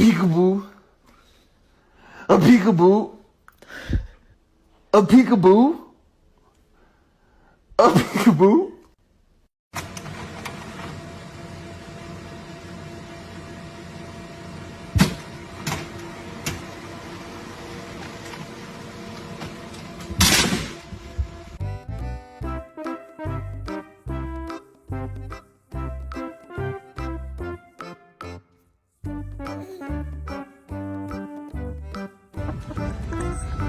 peekaboo. A peekaboo. A peekaboo. A peekaboo.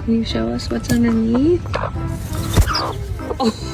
Can you show us what's underneath? Oh.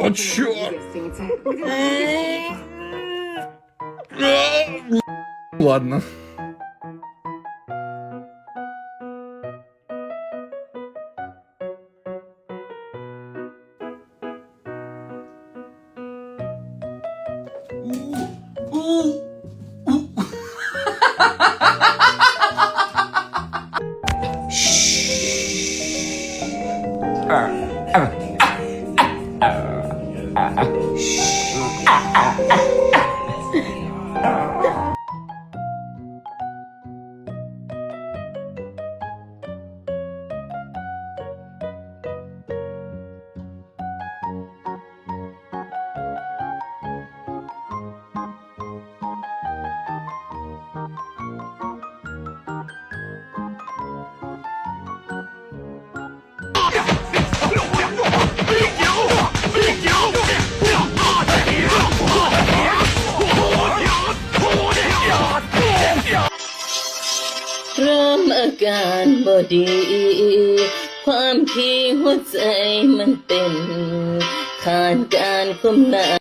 О, черт! Ладно.เริ่มอาการบ่ดี ความที่หัวใจมันเต้นขาดการควบคุม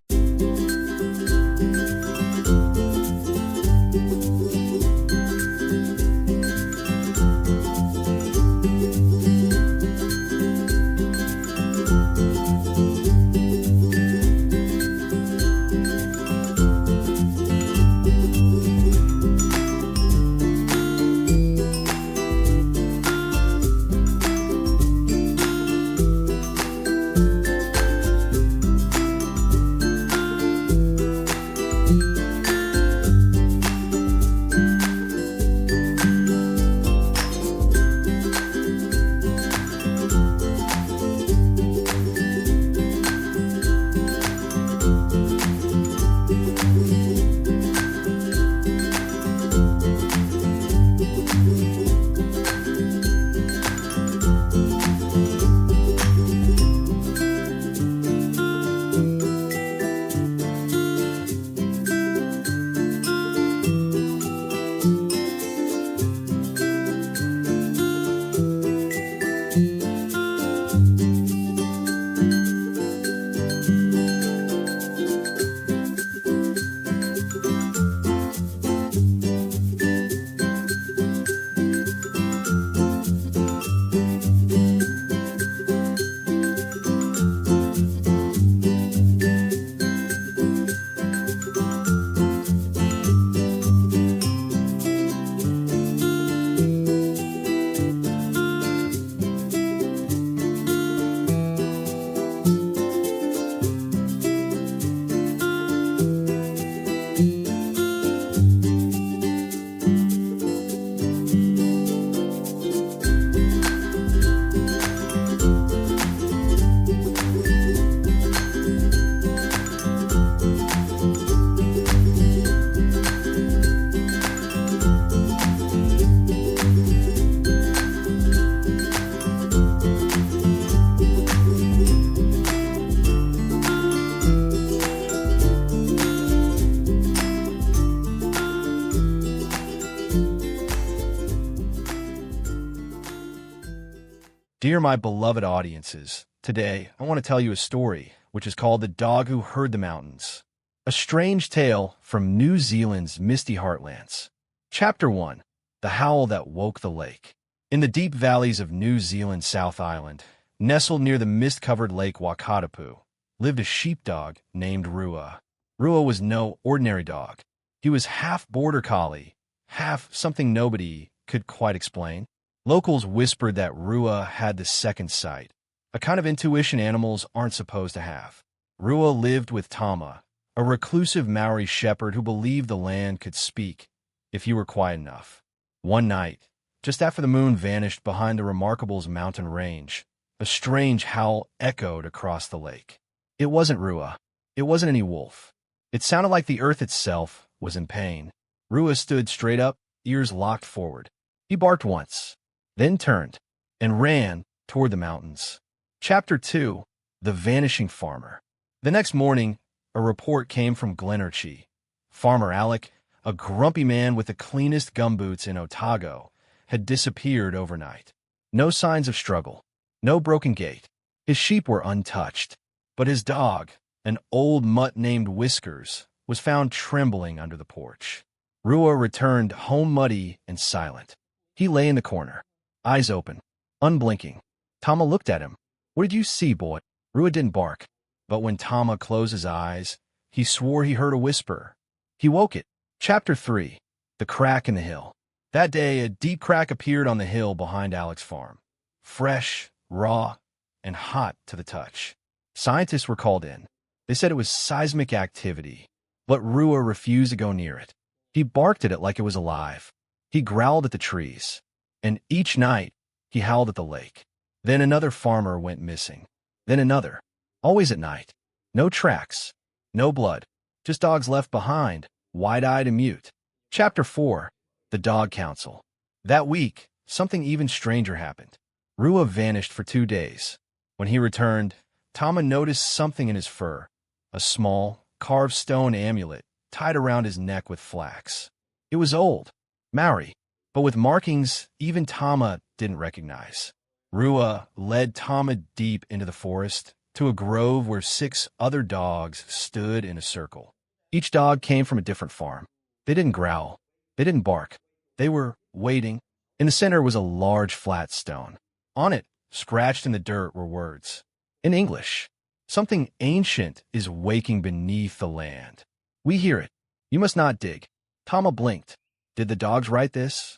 Dear my beloved audiences, today I want to tell you a story which is called The Dog Who Heard the Mountains, a strange tale from New Zealand's misty heartlands. Chapter 1. The Howl That Woke the Lake. In the deep valleys of New Zealand's South Island, nestled near the mist-covered lake Wakatapu, lived a sheepdog named Rua. Rua was no ordinary dog. He was half border collie, half something nobody could quite explain. Locals whispered that Rua had the second sight, a kind of intuition animals aren't supposed to have. Rua lived with Tama, a reclusive Maori shepherd who believed the land could speak if you were quiet enough. One night, just after the moon vanished behind the Remarkable's mountain range, a strange howl echoed across the lake. It wasn't Rua. It wasn't any wolf. It sounded like the earth itself was in pain. Rua stood straight up, ears locked forward. He barked once, then turned, and ran toward the mountains. Chapter 2. The Vanishing Farmer. The next morning, a report came from Glenorchy. Farmer Alec, a grumpy man with the cleanest gumboots in Otago, had disappeared overnight. No signs of struggle, no broken gate. His sheep were untouched, but his dog, an old mutt named Whiskers, was found trembling under the porch. Rua returned home muddy and silent. He lay in the corner, eyes open, unblinking. Tama looked at him. "What did you see, boy?" Rua didn't bark, but when Tama closed his eyes, he swore he heard a whisper. He woke it. Chapter 3. The Crack in the Hill. That day, a deep crack appeared on the hill behind Alec's farm. Fresh, raw, and hot to the touch. Scientists were called in. They said it was seismic activity, but Rua refused to go near it. He barked at it like it was alive. He growled at the trees, and each night he howled at the lake. Then another farmer went missing. Then another. Always at night. No tracks. No blood. Just dogs left behind, wide-eyed and mute. Chapter 4. The Dog Council. That week, something even stranger happened. Rua vanished for 2 days. When he returned, Tama noticed something in his fur. A small, carved stone amulet tied around his neck with flax. It was old, Maori, but with markings even Tama didn't recognize. Rua led Tama deep into the forest to a grove where 6 other dogs stood in a circle. Each dog came from a different farm. They didn't growl. They didn't bark. They were waiting. In the center was a large flat stone. On it, scratched in the dirt, were words. In English. Something ancient is waking beneath the land. We hear it. You must not dig. Tama blinked. Did the dogs write this?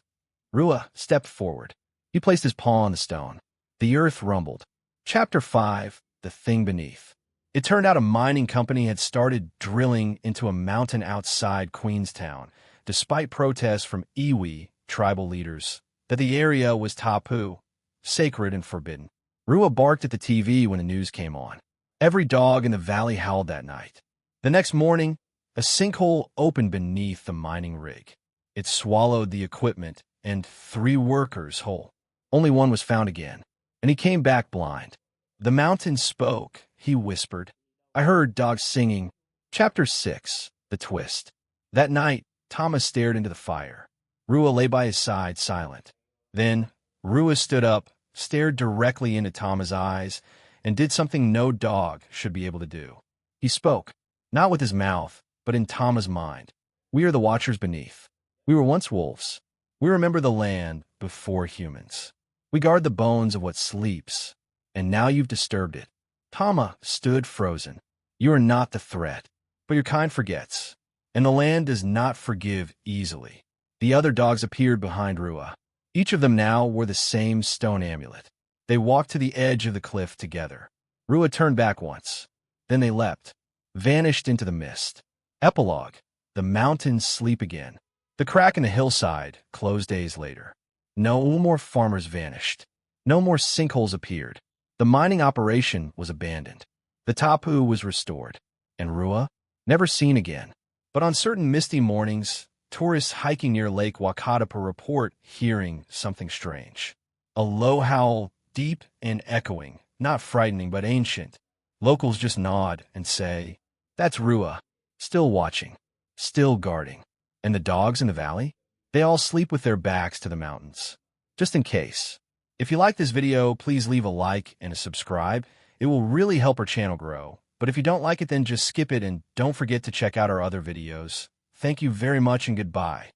Rua stepped forward. He placed his paw on the stone. The earth rumbled. Chapter 5. The Thing Beneath. It turned out a mining company had started drilling into a mountain outside Queenstown, despite protests from iwi tribal leaders that the area was tapu, sacred and forbidden. Rua barked at the TV when the news came on. Every dog in the valley howled that night. The next morning, a sinkhole opened beneath the mining rig. It swallowed the equipment and 3 workers whole. Only one was found again, and he came back blind. The mountain spoke, he whispered. I heard dogs singing. Chapter 6. The Twist. That night, Tama stared into the fire. Rua lay by his side, silent. Then, Rua stood up, stared directly into Tama's eyes, and did something no dog should be able to do. He spoke, not with his mouth, but in Tama's mind. We are the watchers beneath. We were once wolves. We remember the land before humans. We guard the bones of what sleeps, and now you've disturbed it. Tama stood frozen. You are not the threat, but your kind forgets, and the land does not forgive easily. The other dogs appeared behind Rua. Each of them now wore the same stone amulet. They walked to the edge of the cliff together. Rua turned back once. Then they leapt, vanished into the mist. Epilogue. The mountains sleep again. The crack in the hillside closed days later. No more farmers vanished. No more sinkholes appeared. The mining operation was abandoned. The tapu was restored. And Rua? Never seen again. But on certain misty mornings, tourists hiking near Lake Wakatapu report hearing something strange. A low howl, deep and echoing, not frightening but ancient. Locals just nod and say, that's Rua, still watching, still guarding. And the dogs in the valley? They all sleep with their backs to the mountains, just in case. If you like this video, please leave a like and a subscribe. It will really help our channel grow. But if you don't like it, then just skip it and don't forget to check out our other videos. Thank you very much and goodbye.